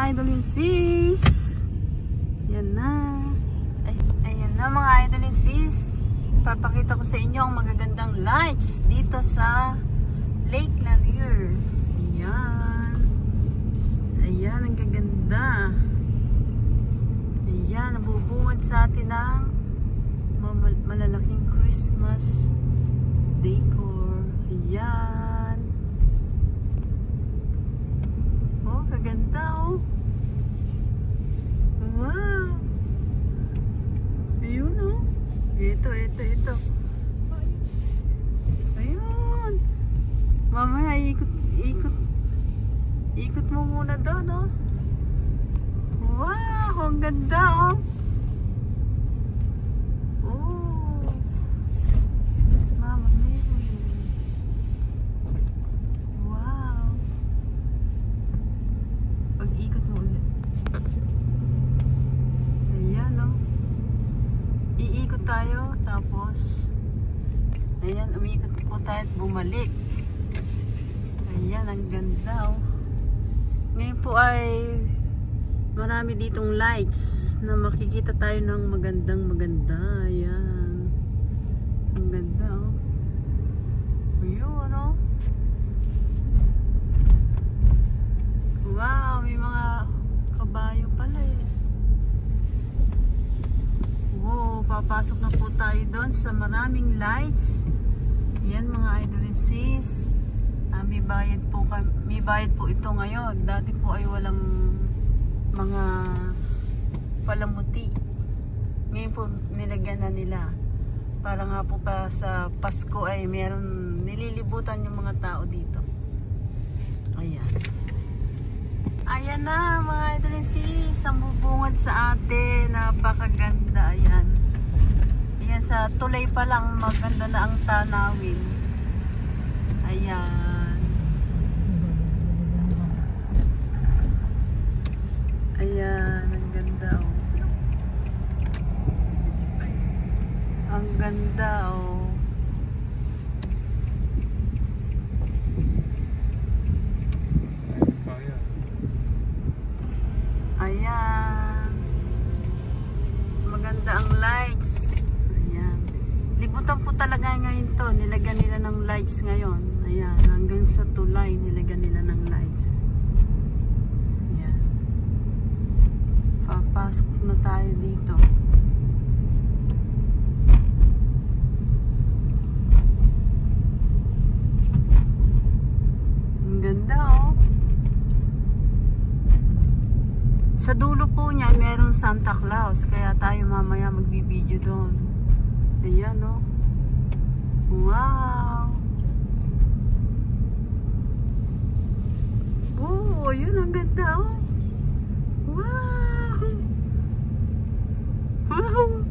idol and sis. Yan na. Ayan na mga idol and sis. Papakita ko sa inyo ang magagandang lights dito sa Lake Lanier. Ayan. Ayan, ang gaganda. Ayan, nabubungad sa atin ng malalaking Christmas decor. Ayan. Oh, kaganda oh. Wow. Ayun oh. Ito. Ayun. Mamaya ikot mo muna doon oh. Wow, ang ganda oh. Oh. Sus, Mama Mary. Wow. Pag-ikot mo ulit. Ayan oh. Iikot tayo tapos ayan, umiikot po tayo at bumalik. Ayan, ang ganda oh. Ngayon po ay marami ditong lights na makikita tayo ng maganda. Ayan. Ang ganda oh. Ayun oh. Wow, may mga kabayo pala eh. Wow, papasok na po tayo doon sa maraming lights. Ayan mga idol and sis. May bayad po ito ngayon. Dati po ay walang mga palamuti. Ngayon po nilagyan na nila. Para nga po pa sa Pasko ay meron nililibutan yung mga tao dito. Ayan. Ayan na mga idol and sis. Ang bubungad sa atin. Napakaganda. Ayan. Ayan, sa tulay pa lang maganda na ang tanawin. Ayan. Ayan, ang ganda oh. Ang ganda oh. Ayan. Maganda ang lights. Ayan. Libutan po talaga ngayon to. Nilagyan nila ng lights ngayon. Ayan, hanggang sa tulay nilagyan nila ng lights. Papasok na tayo dito. Ang ganda oh. Sa dulo po niyan merong Santa Claus, kaya tayo mamaya magbibideo doon. Ayan oh. Wow. Oh, yun ang ganda oh. Wow. Wow!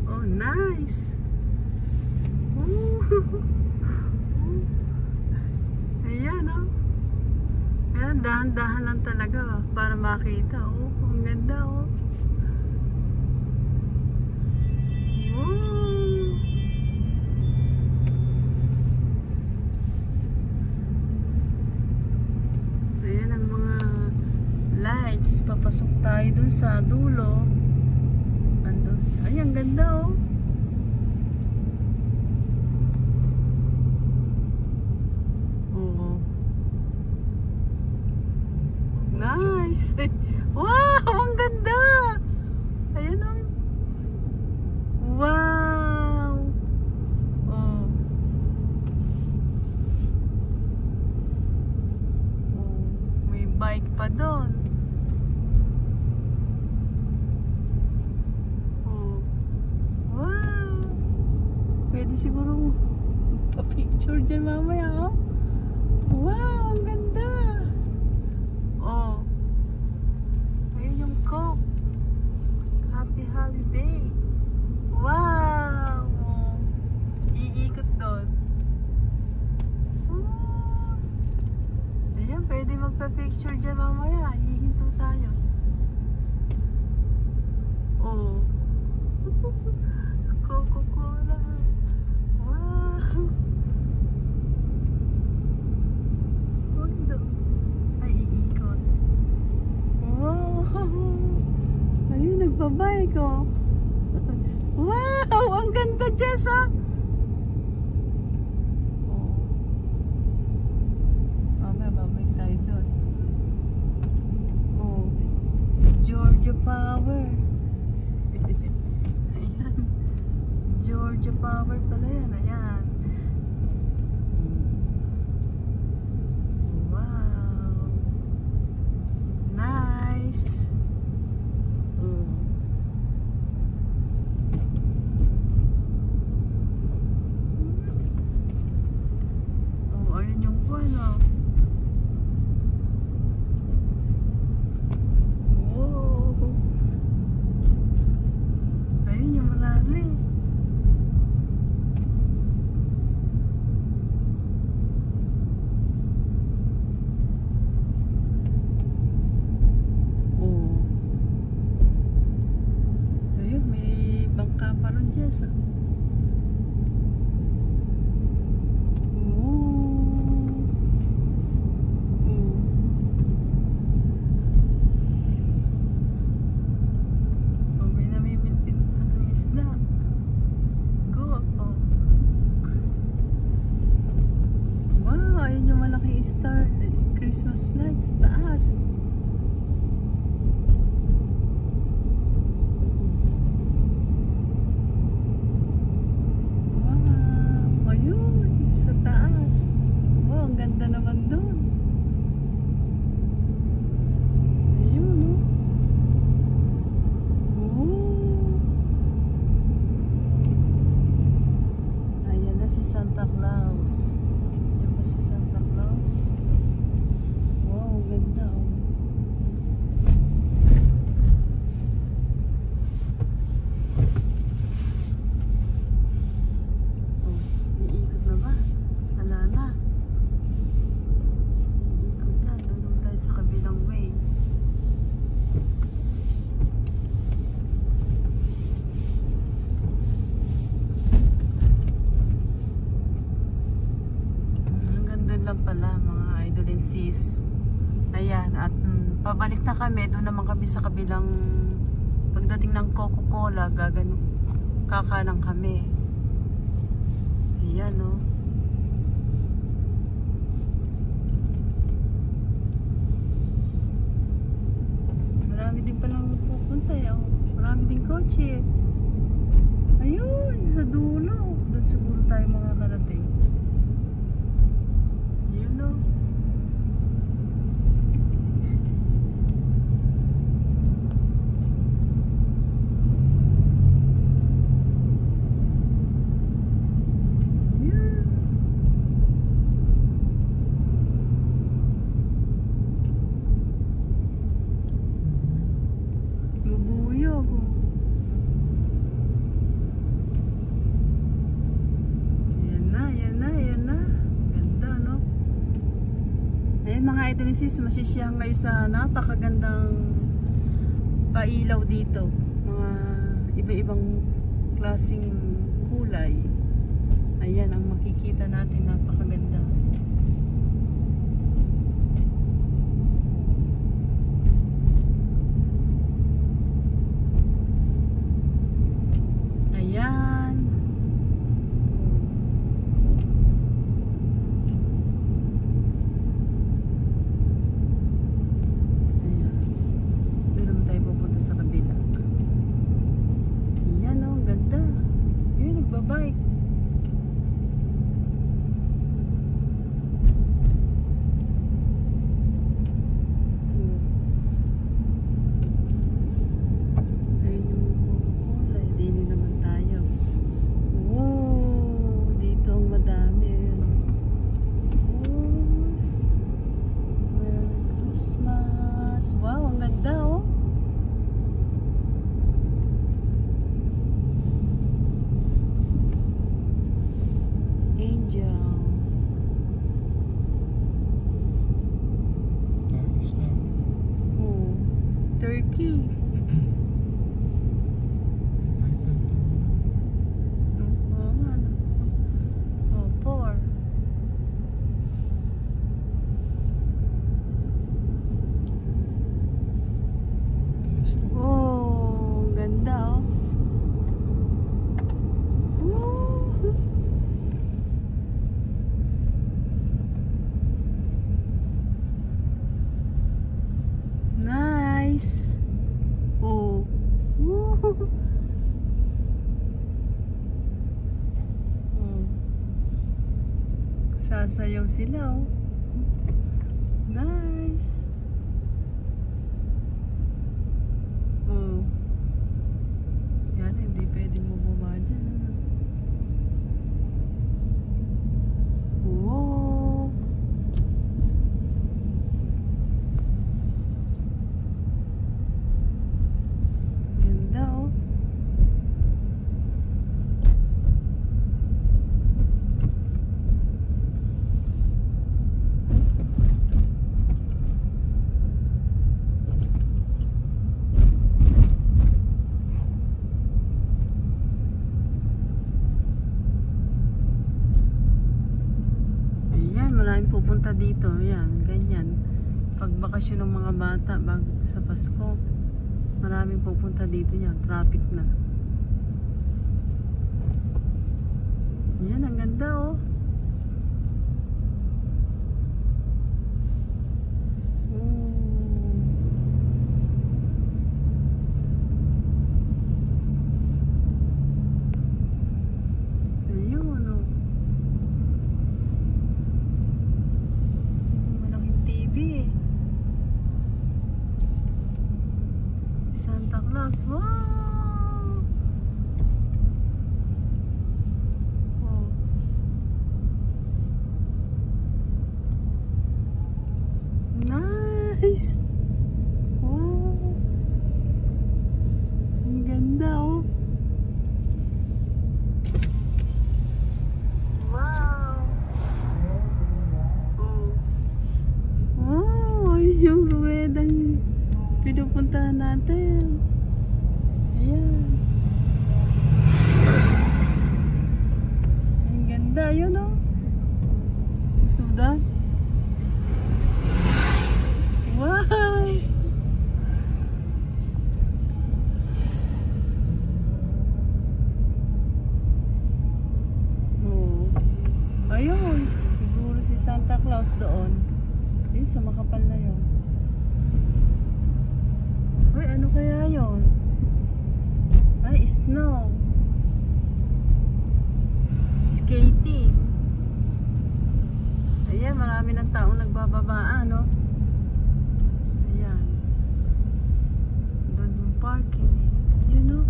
Oh, nice! Ayan, oh. Ayan, dahan-dahan lang talaga para makita. Oh, ang ganda, oh. Wow! Lights, papasok tayo dun sa dulo. Ando. Ay, ang ganda oh. Oo. Nice. Wow, ang ganda. Ayan oh. Wow. Oh. Oh, may bike pa doon. Pwede siguro pa-picture dyan mamaya oh. Wow, ang ganda. Oh. Ayun yung Coke. Happy holiday. Wow. Oh. Iikot doon. Oh. Ayan, pwede magpa-picture dyan mamaya. Hihinto tayo. Oh. Coca-Cola. Wow. Jess, oh. Mamaya, babalik tayo doon. Oh, Georgia Power. Ayan. Georgia Power pala yan. Ayan. Wow. Nice. Ayun yung buwan, oh. Wow. Ayun yung marami. Oh. Ayun, may bangka pa rin dyan, ah. Star Christmas lights sa taas. Wow, ayun sa taas. Wow, ang ganda naman doon. Ayun, oh. Ayan na si Santa Claus. Diyan ba si Santa Claus? Wow, ganda, oh. Oh, iikot na ba? Wala na. Iikot na. Doon tayo sa kabilang way. Lang pala mga idol and sis. Ayan, at pabalik na kami. Doon naman kami sa kabilang, pagdating ng Coca-Cola, kakanang kami. Ayan, oh. Marami din palang pupunta, oh. Marami din kotse. Ayun, sa dulo. Doon siguro tayo makakarating. Mga idol sis, masisiyang kayo sa napakagandang pailaw dito. Mga iba-ibang klaseng kulay. Ayan ang makikita natin, napakaganda. Ayan. Bye. Nagsasayaw sila, oh. Nice. Oh. Yan, hindi pwedeng bumaba dyan. Oh. Ganda, oh. Maraming pupunta dito. Yan, ganyan. Pag bakasyon ng mga bata sa Pasko, maraming pupunta dito yan. Traffic na. Yan, ang ganda, oh. Santa Claus, wow! Oh. Nice! Wow! Ang ganda, oh! Wow! Oh. Wow! Yung ruwedang pinupuntahan natin. Ayan. Ang ganda yun, oh. Gusto mo da? Wow! Oh. Ayun. Siguro si Santa Claus doon. Yun, sa makapal na yun. Ay, ano kaya yun? Ay, snow. Skating. Ayan, marami ng taong nagbababaan, no? Ayan. Doon yung parking. Yan, no?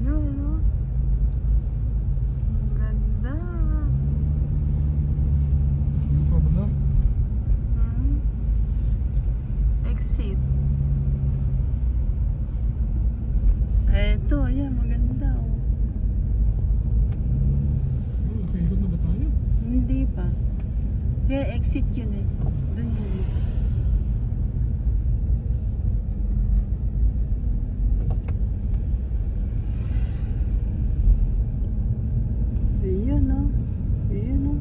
Yun, no? Ang ganda. Exit. Eto, ayan, maganda, oh. Nakaikot na ba tayo? Hindi pa. Kaya exit yun, eh. Doon yun. Ayun, oh. Ayun, oh.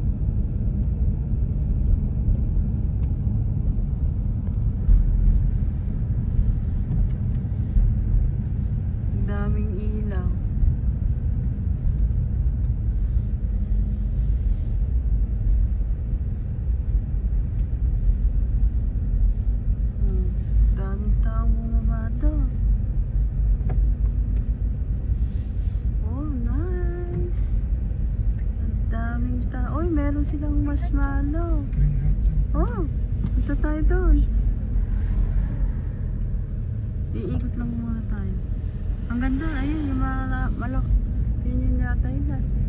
Daming ilaw. Daming taong bumaba doon. Oh, nice. Ang daming tao. Uy, meron silang marshmallow. Oh, punta tayo doon. Iikot lang muna tayo. Ang ganda, ayun, yung malak. Yun yung yata yung last, eh.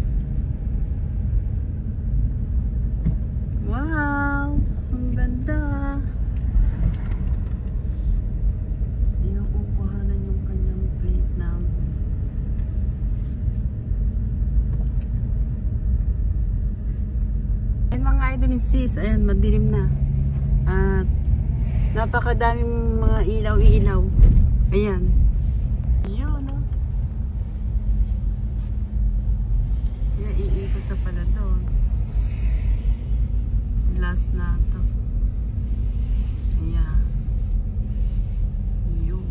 Wow! Ang ganda. Ayun, kukuhanan yung kanyang plate number. Ayun mga idol ni sis, ayan, madilim na. At napakadaming mga ilaw-ilaw. Ayan. Yun, no? Kaya iikot na pala doon. Last na ito. Ayan. Yun.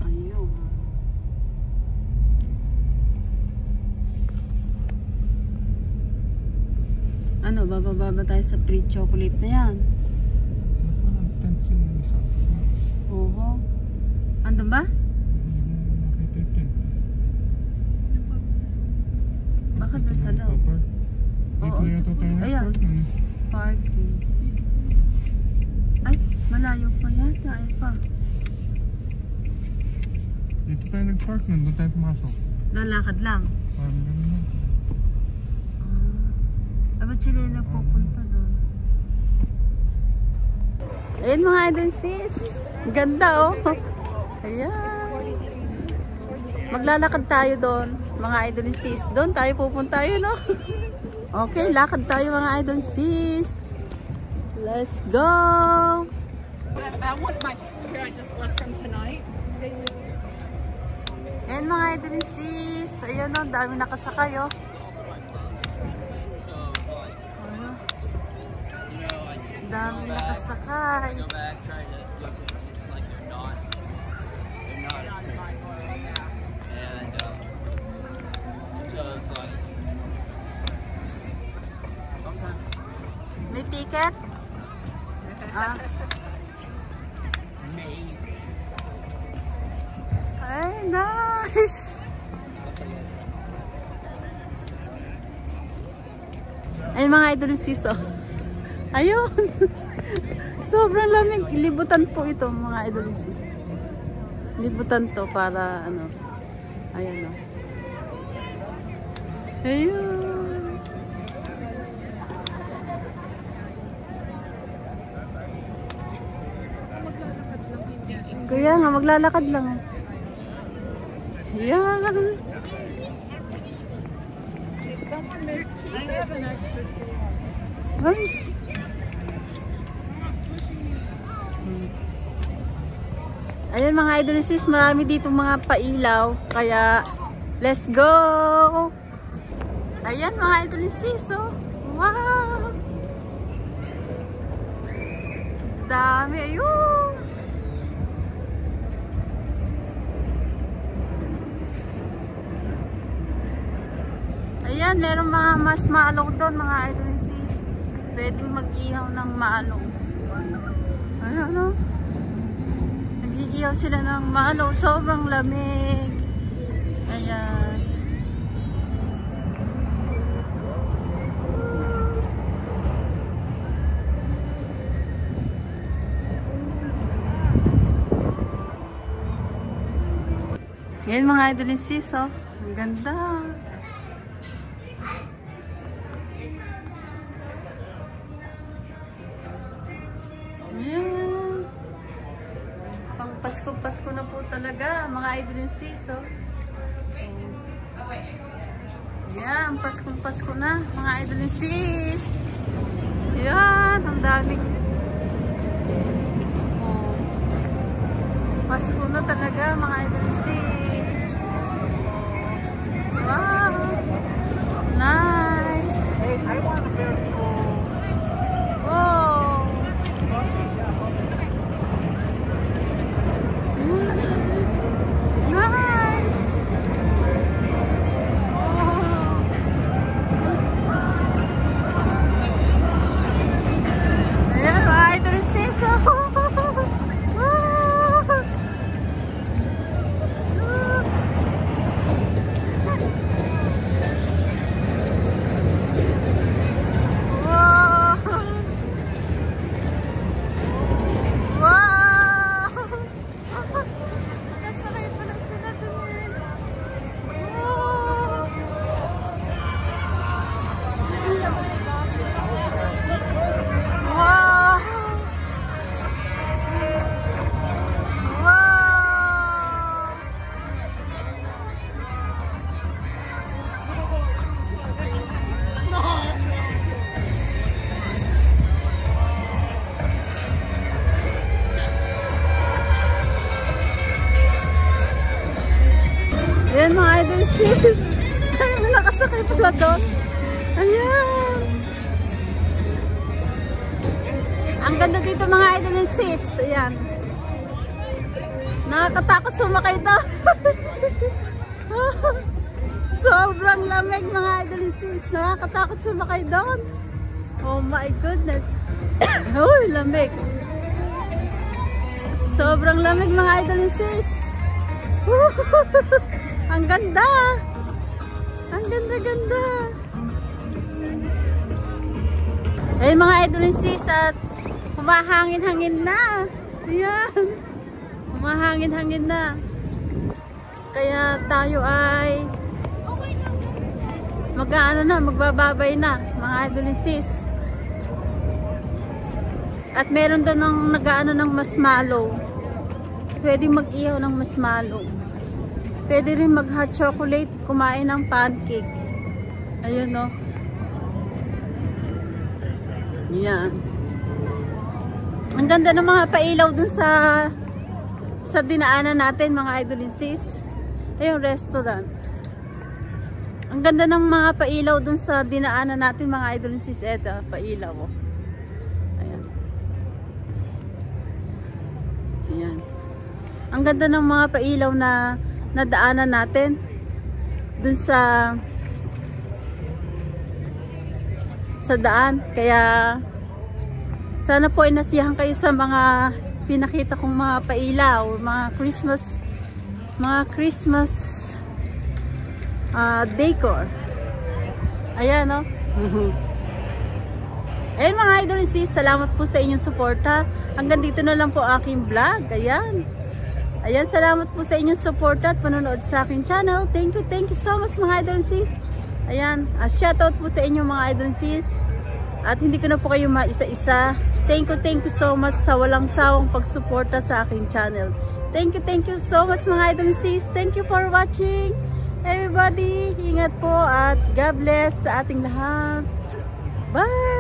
Ayun. Ano, Bababa ba tayo sa free chocolate na yan? Parang tent sila yung isang. Oo. Andun ba? Nakita yung tent. Baka doon sa loob. Dito Oo. na yata tayo Ayan. nag-park. Parking. Ay, malayo pa yata. Ay pa. Dito tayo nag-park nun. Doon tayo pumasok. Lalakad lang. Parang gano'n lang. Ay, ba't sila yung nagpupunta doon? Ayan mga idol sis. Ganda oh. Ayan. Maglalakad tayo doon. Mga idol sis. Doon tayo pupunta yun oh. Okay, lakad tayo mga idol sis. Let's go. I want my here I just left from tonight. Ayan mga idol sis. Ayan oh, dami nakasakay oh. Dami nakasakay. Go back, try to do it. It's like they're not as quick. And so it's like sometimes May ticket? Ah. maybe. Ay, nice! Ay, mga idol sis oh. Ayun! Sobrang lamig. Libutan po ito mga idol sis. Libutan to para ano. Ayan oh. Ayun! Kaya nga, maglalakad lang. Ayan! Nice! Ayan mga idol sis, marami dito mga pailaw, kaya let's go! Ayan mga idol sis, oh! Wow! Dami, ayun! Ayan, meron mga mas maalong doon mga idol sis. Pwedeng mag-ihaw ng maalong. Ayan, oh! Nag-iihaw sila ng maalong. Sobrang lamig. Ayan. Yan mga idol sis, oh. Ang ganda. Ayan. Pang Pasko na po talaga, mga idol sis, oh. Yan, Pasko na, mga idol sis. Yan, ang daming. Oh. Pasko na talaga, mga idol sis. Oh. Wow. Nice. Oh. Oh. Nice. Oh. Ayan, mga idol sis. Ayan mga idol sis. Ay, nakasakay pala doon. Ayan. Ang ganda dito mga idol sis. Ayan. Nakakatakot sumakay doon. Sobrang lamig mga idol sis. Nakakatakot sumakay doon. Oh my goodness. Uy, lamig. Sobrang lamig mga idol and sis. Ang ganda. Ang ganda-ganda. Ayun mga idol and sis, at humahangin-hangin na. Ayan. Humahangin-hangin na. Kaya tayo ay magbababay na mga idol and sis. At meron doon ng nag-aano ng marshmallow. Pwede mag-ihaw ng marshmallow. Pwede rin mag-hot chocolate, kumain ng pancake. Ayun no. Yan. Ang ganda ng mga pailaw dun sa dinaanan natin mga idol and sis. Ayun, restaurant. Ang ganda ng mga pailaw dun sa dinaanan natin mga idol and sis. Eto, pailaw. Oh. Ayan. Ayan. Ang ganda ng mga pailaw na nadaanan natin dun sa daan. Kaya sana po ay nasiyahan kayo sa mga pinakita kong mga pailaw, mga Christmas decor. Ayan no. Ayan mga idol and sis, salamat po sa inyong suporta. Hanggang dito na lang po aking vlog. Ayan. Ayan, salamat po sa inyong suporta at panonood sa aking channel. Thank you so much mga idol and sis. Ayan, shoutout po sa inyo mga idol and sis. At hindi ko na po kayo maisa-isa. Thank you so much sa walang sawang pagsuporta sa aking channel. Thank you so much mga idol and sis. Thank you for watching. Everybody, ingat po at God bless sa ating lahat. Bye!